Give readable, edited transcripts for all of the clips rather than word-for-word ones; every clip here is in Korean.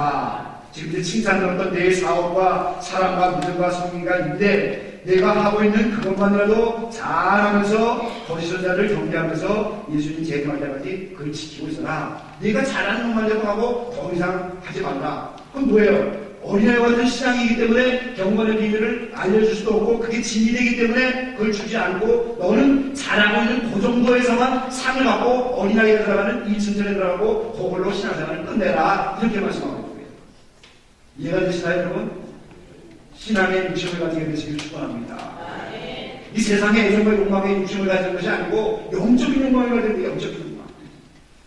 것이다. 지금 이제 칭찬들었던 내 사업과 사랑과 믿음과 성의가 있는데 내가 하고 있는 그것만이라도 잘하면서 거짓된 자를 경계하면서 예수님 재림할 때까지 그걸 지키고 있어라. 네가 잘하는 것만이라도 하고 더 이상 하지 말라. 그건 뭐예요? 어린아이와 같은 신앙이기 때문에 경건의 비밀을 알려줄 수도 없고 그게 진리되기 때문에 그걸 주지 않고 너는 잘하고 있는 그 정도에서만 상을 받고 어린아이에 들어가는 일층전에 들어가고 그걸로 신앙생활을 끝내라. 이렇게 말씀하고 있습니다. 이해가 되시나요 여러분? 신앙의 육심을 가지게 되시길 축원합니다. 이 세상의 애정과 욕망의 육심을 가지는 것이 아니고 영적인 욕망을 가지는 게 영적인 욕망.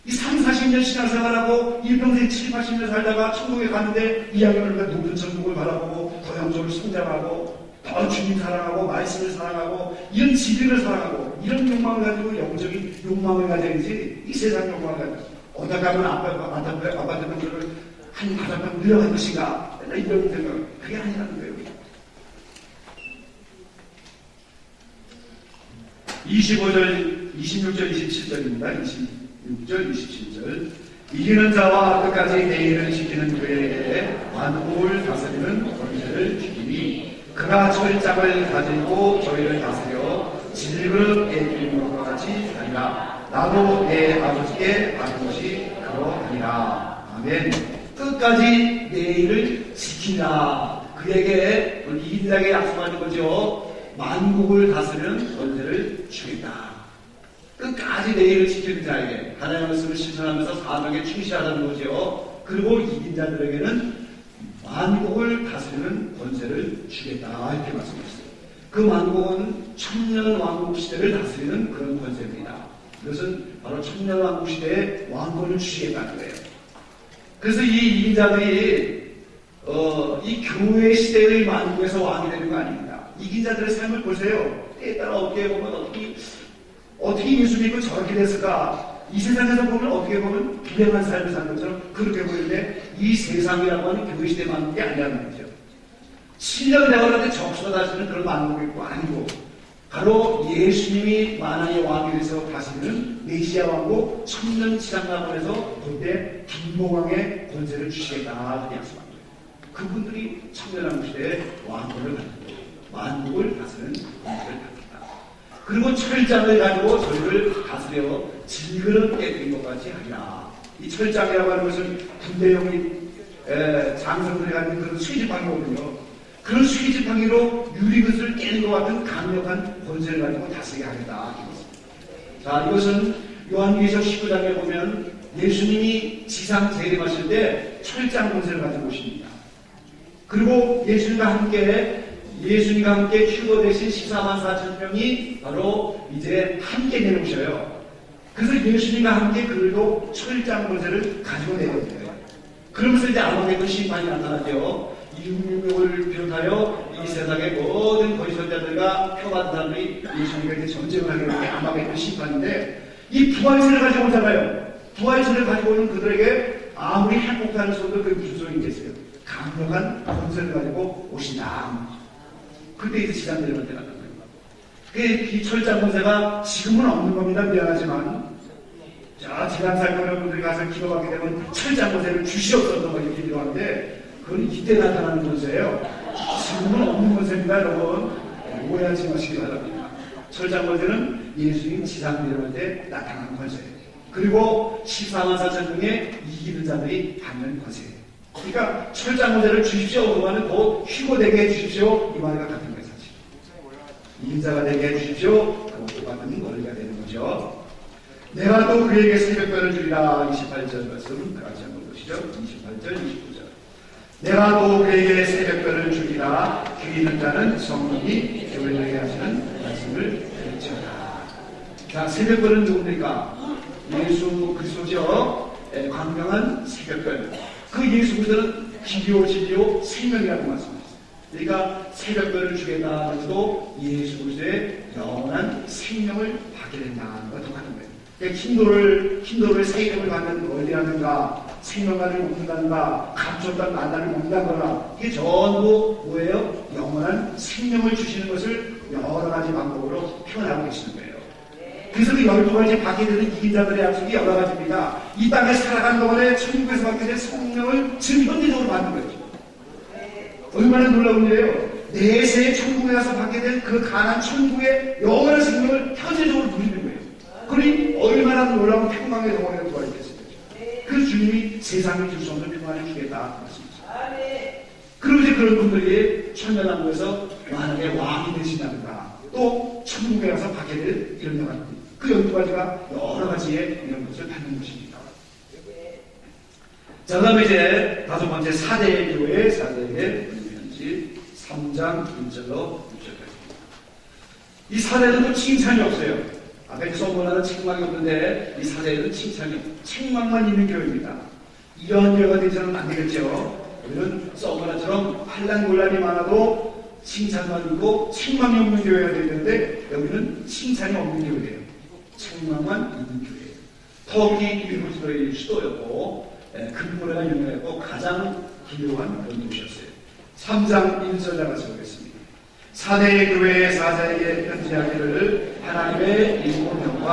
이 30, 40년 신앙생활하고 일평생 70, 80년 살다가 천국에 갔는데 이야기를 하면 높은 천국을 바라보고 더 영적으로 성장하고 더 주님 사랑하고 말씀을 사랑하고 이런 진리를 사랑하고 이런 욕망을 가지고 영적인 욕망을 가져야지 이 세상 욕망을 가지고 어떻게 하면 아파트 병들을 한 5명 늘려갈 것인가 이런 생각 그게 아니라는 거예요. 25절, 26절, 27절입니다. 26절, 27절. 이기는 자와 끝까지 내일을 지키는 그에게 만국을 다스리는 권세를 주리니 그가 철장을 가지고 저희를 다스려 질그릇 깨뜨리는 것과 같이 하리라. 나도 내 아버지께 받은 것이 그러하리라. 아멘. 끝까지 내일을 지키라. 그에게 이긴 자에게 약속하는 거죠. 만국을 다스리는 권세를 주겠다. 끝까지 내일을 지키는 자에게 하나님의 말씀을 실천하면서 사명에 충실하다는 거죠. 그리고 이긴 자들에게는 만국을 다스리는 권세를 주겠다. 이렇게 말씀하셨어요. 그 만국은 천년 왕국 시대를 다스리는 그런 권세입니다. 그것은 바로 천년 왕국 시대에 왕권을 주시겠다는 거예요. 그래서 이 이긴 자들이 이 교회 시대의 만국에서 왕이 되는 거 아닙니다. 이긴 자들의 삶을 보세요. 때에 따라 어떻게 보면 어떻게 예수 믿고 저렇게 됐을까? 이 세상에서 보면 어떻게 보면 비행한 삶을 사는 것처럼 그렇게 보이는데 이 세상이라고 하는 교회 시대 만국이 아니라는 거죠. 7년 되어가는데 적수다시는 그런 만국이 있고 아니고 바로 예수님이 만왕의 왕이 돼서 다시는 메시아 왕국 천년 지상나번에서 그때 김봉왕의 권세를 주시겠다 이렇게 약속합니다. 그분들이 천년왕국 시대에 왕권을 갖고 만국을 다스리는 권세를 갖겠다. 그리고 철장을 가지고 저희를 다스려 질그릇 깨뜨린 것 같이 하리라. 이 철장이라고 하는 것은 군대용인 장성들이 갖는 그런 수지방이거든요. 그런 수지방이로 유리그릇을 깨는 것 같은 강력한 권세를 가지고 다스리게 하겠다. 자, 이것은 요한계시록 19장에 보면 예수님이 지상 재림하실 때 철장 권세를 가지고 오십니다. 그리고 예수님과 함께 휴거 대신 14만 4천 명이 바로 이제 함께 내려오셔요. 그래서 예수님과 함께 그들도 철장 권세를 가지고 내려오세요. 그러면서 이제 아마겟돈 심판이 나타나죠. 666을 비롯하여 이 세상의 모든 거짓선자들과 표받은 사람들이 예수님에게 전쟁을 하게 되는 게 아마겟돈 심판인데 이 부활체를 가지고 오잖아요. 부활체를 가지고 오는 그들에게 아무리 행복하는 소리도 그게 무슨 소리겠어요? 강력한 권세를 가지고 오신다. 그때 이제 지상 내려올 때가 나타나는 거예요. 이 철장 권세가 지금은 없는 겁니다. 미안하지만. 자, 지난 살 여러분들이 가서 기도하게 되면 철장 권세를 주시옵소서 이렇게 기도하는데 그건 이때 나타나는 권세예요. 지금은 없는 권세입니다, 여러분. 오해하지 마시기 바랍니다. 철장 권세는 예수님 지상 내려올 때 나타나는 권세예요. 그리고 14만 4천 명의 이기는 자들이 받는 권세예요. 그러니까 철장 권세를 주십시오. 그러면 곧 휴고되게 해주십시오. 이 말과 같은 거예요, 사실. 이긴 자가 되게 해주십시오. 그것도 받는 권리가 되는 거죠. 내가 또 그에게 새벽별을 주리라. 28절 말씀 같이 한번 보시죠. 28절, 29절. 내가 또 그에게 새벽별을 주리라. 귀 있는 자는 성령이 교회에게 하시는 말씀을 들으시라. 자, 새벽별은 누굽니까? 예수 그리스도죠. 광명한 새벽별. 그 예수 그리스도는 기교, 진리요, 생명이라고 말씀하셨어요. 그러니까 새벽별을 주겠다 해서도 예수 그리스도의 영원한 생명을 받게 된다는 것과 똑같은 거예요. 그러니까 흰돌을 세금을 받는 원리라든가 생명관을 먹는다든가 감췄던 만나를 먹는다거나 이게 전부 뭐예요? 영원한 생명을 주시는 것을 여러 가지 방법으로 표현하고 계시는 거예요. 그래서 그 12가지 받게 되는 이긴 자들의 약속이 여러 가지입니다. 이 땅에 살아가는 동안에 천국에서 받게 된 성령을 지금 현재적으로 받는 거죠. 얼마나 놀라운 일이에요. 내세 천국에 가서 받게 된 그 가난 천국의 영원한 생명을 현재적으로 누리는 거예요. 그러니 얼마나 놀라운 평강의 영혼에 들어가 있겠어요. 그 주님이 세상에 줄 수 없는 평안을 주겠다. 그리고 이제 그런 분들이 천년왕국에서 만약에 왕이 되신답니다. 또 천국에 가서 받게 될 이런 영광, 그 12가지가 여러 가지의 이런 것을 받는 것입니다. 자, 그 다음에 이제 5번째 사대의 교회, 사대에게 편지 3장 1절로 6절까지입니다. 이 사대에는 칭찬이 없어요. 아까 소문하는 책망이 없는데 이 사대에는 칭찬이, 책망만 있는 교회입니다. 이런 교회가 되지는 안 되겠죠. 우리는 소문화처럼 환난곤란이 많아도 칭찬만 있고 책망이 없는 교회가 되는데 여기는 칭찬이 없는 교회예요. 책망만 있는 교회예요. 터키 유니버시티의 수도였고 금고래가 유명했고 가장 기묘한 그런 도시였어요. 3장 1절 나가서 보겠습니다. 사대의 교회의 사자에게 편지하기를 하나님의 7명과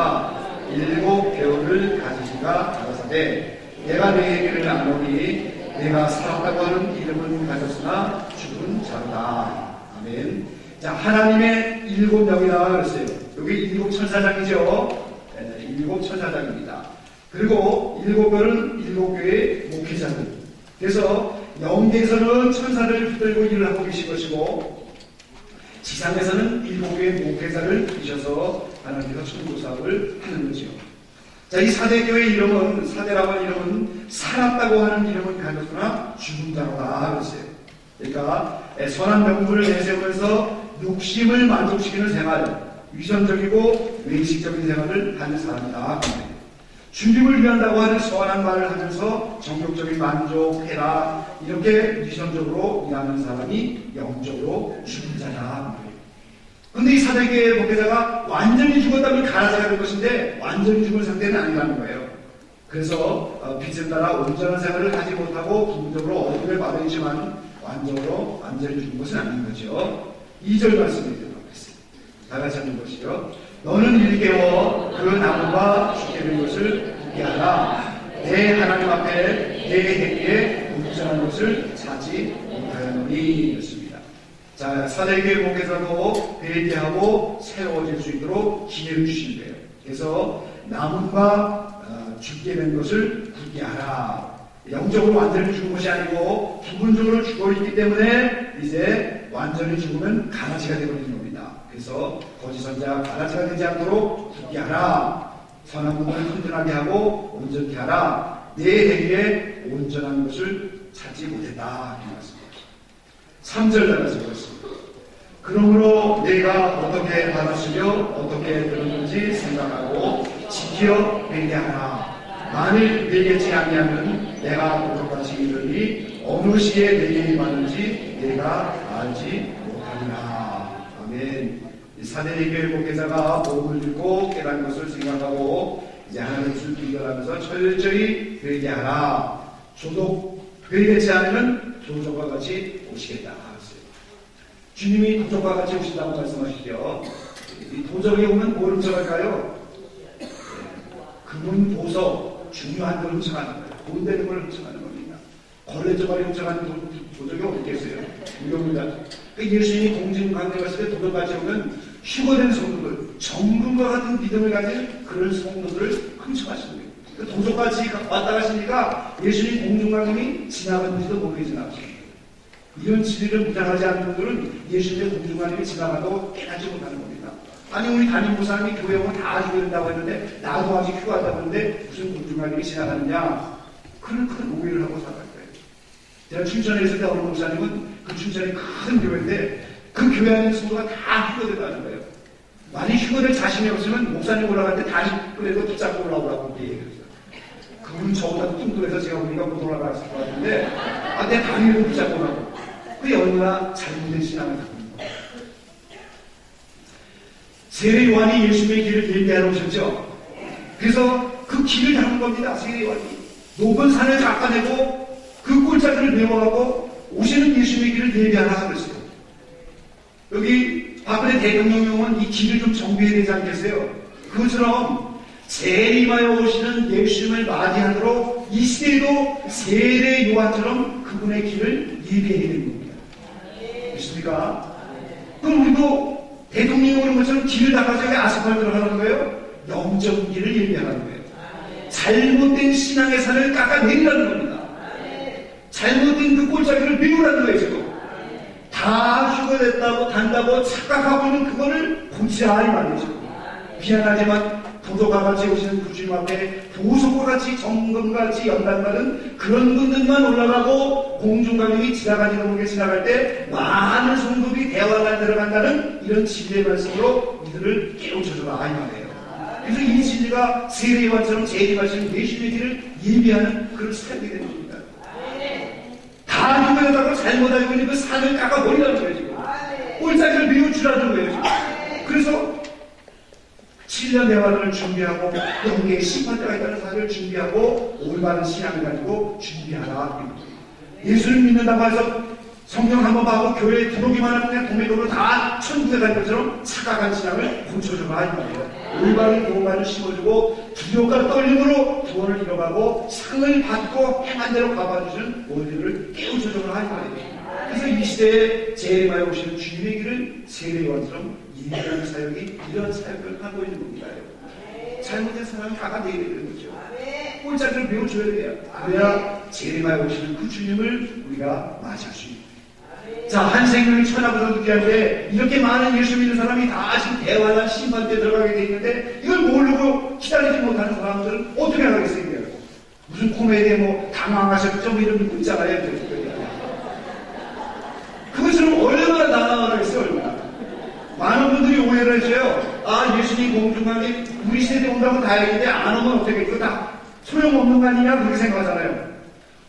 7배우를 가지시가 가라사대 내가 내 얘기를 나누니 내가 살았다고 하는 이름은 가졌으나 죽은 자로다. 아멘. 자, 하나님의 7명이라 그랬어요. 여기 7천사장이죠. 7천사장입니다. 그리고 7별은 7교회의 목회자들. 그래서 영계에서는 천사를 붙들고 일을 하고 계신 것이고 지상에서는 7교회의 목회자를 두셔서 하나님께서 천국 사업을 하는 거죠. 자, 이 사대교회의 이름은, 사대라고 하는 이름은 살았다고 하는 이름은 가졌으나 죽은 자로다 그랬어요. 그러니까 선한 명분을 내세우면서 육심을 만족시키는 생활, 위선적이고 외식적인 생활을 하는 사람이다. 주님을 위한다고 하는 선한 말을 하면서 정욕적인 만족, 쾌락 이렇게 위선적으로 일하는 사람이 영적으로 죽은 자다. 근데 이 사대교회의 목회자가 완전히 죽었다면 가라사가 될 것인데 완전히 죽은 상태는 아니라는 거예요. 그래서 빛을 따라 온전한 생활을 하지 못하고 부분적으로 어둠을 받으시지만 완전히 죽은 것은 아닌 거죠. 2절 말씀을 드리겠습니다. 다 같이 하는 것이요. 너는 일깨워 그 나무가 죽게 된 것을 보게 하라. 내 하나님 앞에 내 행위에 온전한 것을 찾지 못하였노니 였습니다. 자, 사대교회 목회자도 회개하고 새로워질 수 있도록 기회를 주신 거예요. 그래서 나무가 죽게 된 것을 굳게 하라. 영적으로 완전히 죽은 것이 아니고 부분적으로 죽어있기 때문에 이제 완전히 죽으면 가라지가 되버리는 겁니다. 그래서 거짓 선자 가라지가 되지 않도록 굳게 하라. 선한 부분을 튼튼하게 하고 온전케 하라. 내 행위에 온전한 것을 찾지 못했다. 이 말씀입니다. 3절 달아서 그렇습니다. 그러므로 내가 어떻게 받았으며 어떻게 들었는지 생각하고 지켜 회개하라. 만일 회개치 아니하면 내가 그것같이 이르니 어느 시에 내게 임하는지 내가 알지 못하리라. 아멘. 사대교회 목회자가 복음을 듣고 깨달은 것을 생각하고 이제 하나님의 뜻을 비교하면서 철저히 회개하라. 회개치 않으면 도적과 같이 오시겠다. 주님이 도적과 같이 오신다고 말씀하시죠. 이 도적이 오면 뭘 훔쳐갈까요? 금은 보석, 중요한 걸 훔쳐가는 거예요. 돈 되는 걸 훔쳐가는 겁니다. 걸레 조각이 훔쳐가는 도적이 어디 있겠어요? 무용입니다. 예수님이 공진강대 갔을 때 도적같이 오면 휴거된 성도들, 정금과 같은 믿음을 가진 그런 성도들을 훔쳐가시는 거예요. 도적같이 왔다 가시니까 예수님 공중강림이 지나갔는지도 모르게 지나가시는 거예요. 이런 진리를 무장하지 않는 분들은 예수님의 공중강림이 지나가도 깨닫지 못하는 겁니다. 아니, 우리 담임 목사님이 교회 오면 다 아시게 된다고 했는데 나도 아직 휴가하다 보는데 무슨 공중강림이 지나가느냐, 그런 큰 오해를 하고 살아갈 거예요. 제가 춘천에 있을 때 어느 목사님은 그 춘천이 큰 교회인데 그 교회 안에 성도가 다 휴거됐다는 거예요. 만약 휴거될 자신이 없으면 목사님 올라갈 때 다시 그래도 붙잡고 올라오라고 이렇게 얘기했어요. 그분 저보다 뚱뚱해서 제가 보니까 못 올라갔을 것 같은데 내 다리를 붙잡고 오라고. 그게 얼마나 잘못된 신앙을 갖고 있는 거예요. 세례 요한이 예수님의 길을 대비하러 오셨죠. 그래서 그 길을 닦은 겁니다. 세례 요한이 높은 산을 깎아내고 그 꼴짝들을 메워가고 오시는 예수님의 길을 대비하라 그랬어요. 여기 박근혜 대통령은 이 길을 좀 정비해야 되지 않겠어요? 그처럼 재림하여 오시는 예수님을 맞이하도록 이 시대에도 세례 요한처럼 그분의 길을 예비해야 되는 겁니다. 믿습니까? 그럼 우리도 대통령이 오는 것처럼 길을 닦아서 아스팔트를 하는 거예요? 영적 길을 예비하는 거예요. 잘못된 신앙의 산을 깎아내리라는 겁니다. 잘못된 그 골짜기를 메우라는 거예요, 지금. 다 휴거됐다고 단다고 착각하고 있는 그거를 고치라 이 말이죠. 미안하지만 도덕과 같이 오시는 그 주님 앞에 보석과 같이 정금과 같이 연단받은 그런 분들만 올라가고 공중관용이 지나가지도 모르게 지나갈 때 많은 성도들이 대화가 들어간다는 이런 진리의 말씀으로 이들을 깨우쳐줘라 이 말이에요. 그래서 이 진리가 세례요한처럼 재림하시는 예수님의 길을 예비하는 그런 사역이 되는 겁니다. 다 누구였다고 잘못 알고 있는 그 산을 깎아버리라는 거예요 지금. 꼴짜기를 메워주라는 거예요 지금. 그래서 7년 대화를 준비하고 영계의 심판대가 있다는 사실을 준비하고 올바른 신앙을 가지고 준비하라. 예수를 믿는다고 해서 성경 한번 봐고 교회에 들어오기만 하면 그냥 도매도로 다 천국에 갈 것처럼 착각한 신앙을 고쳐줘라 이 말이에요. 올바른 교훈만을 심어주고 두려움과 떨림으로 구원을 이뤄가고 상을 받고 행한 대로 갚아주시는 원리를 깨우쳐줘라 이 말이에요. 그래서 이 시대에 재림하여 오시는 주님의 길을 세례요한처럼 예비하는 사역이 이런 사역을 하고 있는 겁니다. 잘못된 사람은 깎아내야 되는 거죠. 꼴짜기를 메워줘야 돼요. 그래야 재림하여 오시는 그 주님을 우리가 맞이할 수 있습니다. 자, 한 생명이 천하보다 느끼한데 이렇게 많은 예수 믿는 사람이 다 지금 대화나 심판대에 들어가게 돼 있는데 이걸 모르고 기다리지 못하는 사람들은 어떻게 하겠어요? 무슨 코미디에 뭐 당황하셨죠? 뭐 이런 거 있잖아요. 그것처럼 얼마나 당황하겠어요? 얼마나. 많은 분들이 오해를 했어요. 아, 예수님 공중관이 우리 세대에 온다고 다행인데 안 오면 어떻게 이거 다 소용없는 거 아니냐 그렇게 생각하잖아요.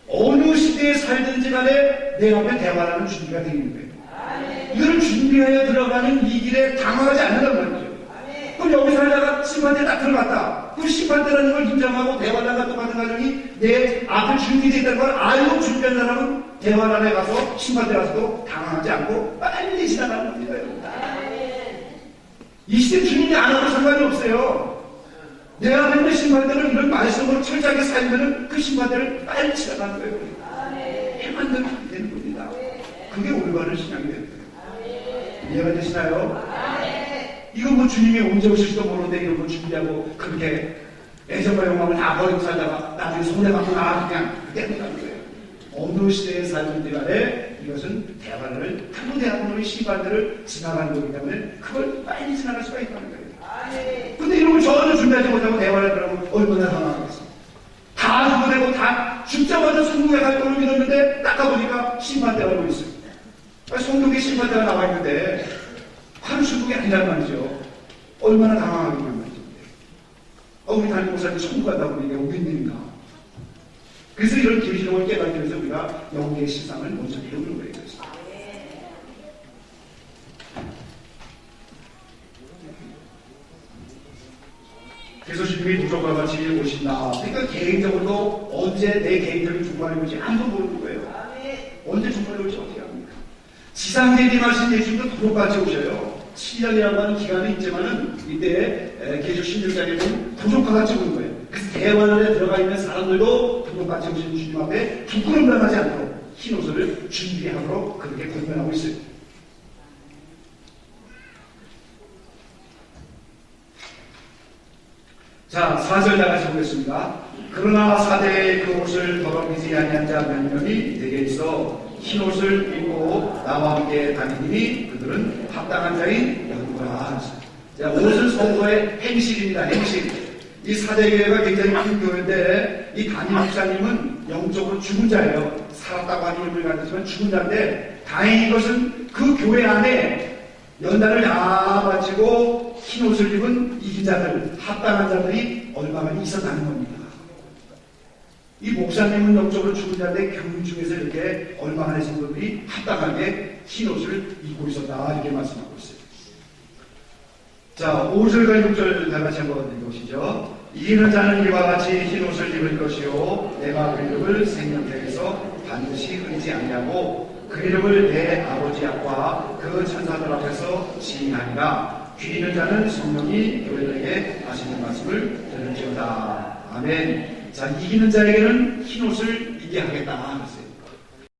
어느 시대에 살든지 간에 내 앞에 대화라는 준비가 되어 있는 거예요. 이걸 준비하여 들어가는 이 길에 당황하지 않는단 말이죠. 그럼 여기 살다가 심판대 딱 들어갔다. 그 심판대라는 걸 인정하고 대화단과 똑같은 과정이 내 앞에 준비되어 있다는 걸 알고 준비한 사람은 대화단에 가서 심판대 가서도 당황하지 않고 빨리 지나가는 겁니다. 이 시대 주님이 안 하고 상관이 없어요. 내 앞에 있는 심판대를 이런 말씀으로 철저하게 살면은 그 심판대를 빨리 지나가는 거예요. 해만 들면 되는 겁니다. 그게 올바른 신앙이 되는 거예요. 이해가 되시나요? 이건 뭐 주님이 언제 오실지도 모르는데 이런 거 준비하고 그렇게 애정과 영광을 다 버리고 살다가 나중에 손해받고 나가서 그냥 떼어가는 거예요. 어느 시대에 살든지 간에 이것은 대화를 한 군데 한 군데 심판대를 지나가는 거기 때문에 그걸 빨리 지나갈 수가 있다는 거예요. 근데 이런 걸 전혀 준비하지 못하고 대화를 들어가면 얼마나 당황하겠어요. 다 죽어내고 다 죽자마자 천국에 갈 거를 믿었는데 닦아보니까 심판대가 오고 있어요. 성경에 심판대가 나와 있는데 하루 천국이 아니란 말이죠. 얼마나 당황하겠냔 말이죠. 우리 담임 목사님 천국 간다고 이게 웬일인가. 그래서 이런 계시록을 깨닫기 위해서 우리가 영계의 실상을 먼저 배우는 거예요. 그래서 주님이 누적과 같이 오신다. 그러니까 개인적으로도 언제 내 개인적인 중간에 올지 아무도 모르는 거예요. 언제 중간에 올지 어떻게 합니까? 지상 재림하신 예수님도 도적같이 오셔요. 7년이라고 하는 기간이 있지만은 이때 계시록 16장에 보면 도적과 같이 오는 거예요. 그래서 대관원에 들어가 있는 사람들도 도적같이 오신 주님 앞에 부끄럼 당하지 않도록 흰 옷을 준비하도록 그렇게 권면하고 있어요. 자, 4절 나가시 보겠습니다. 그러나 사대에 그 옷을 더럽히지 아니한 자 몇 명이 내게 있어 흰 옷을 입고 나와 함께 다니니 그들은 합당한 자인 여호와라. 자, 옷은 성도의 행실입니다. 행실. 이 사대교회가 굉장히 큰 교회인데 이 담임 목사님은 영적으로 죽은 자예요. 살았다고 하는 이름을 가졌지만 죽은 자인데 다행히 이것은 그 교회 안에 연단을 다 마치고 흰 옷을 입은 이긴 자들, 합당한 자들이 얼마나 있었다는 겁니다. 이 목사님은 영적으로 죽은 자인데 교회 중에서 이렇게 얼마나 성도들이 합당하게 흰 옷을 입고 있었다 이렇게 말씀하고 있어요. 자, 5절과 6절 다 같이 한번 읽으시죠. 이기는 자는 이와 같이 흰 옷을 입을 것이요 내가 그 이름을 생명책에서 반드시 끊지 아니하고 그 이름을 내 아버지 앞과 그 천사들 앞에서 시인하니라. 죽이는 자는 성령이 교회들에게 하시는 말씀을 들을지어다. 아멘. 자, 이기는 자에게는 흰옷을 입게 하겠다.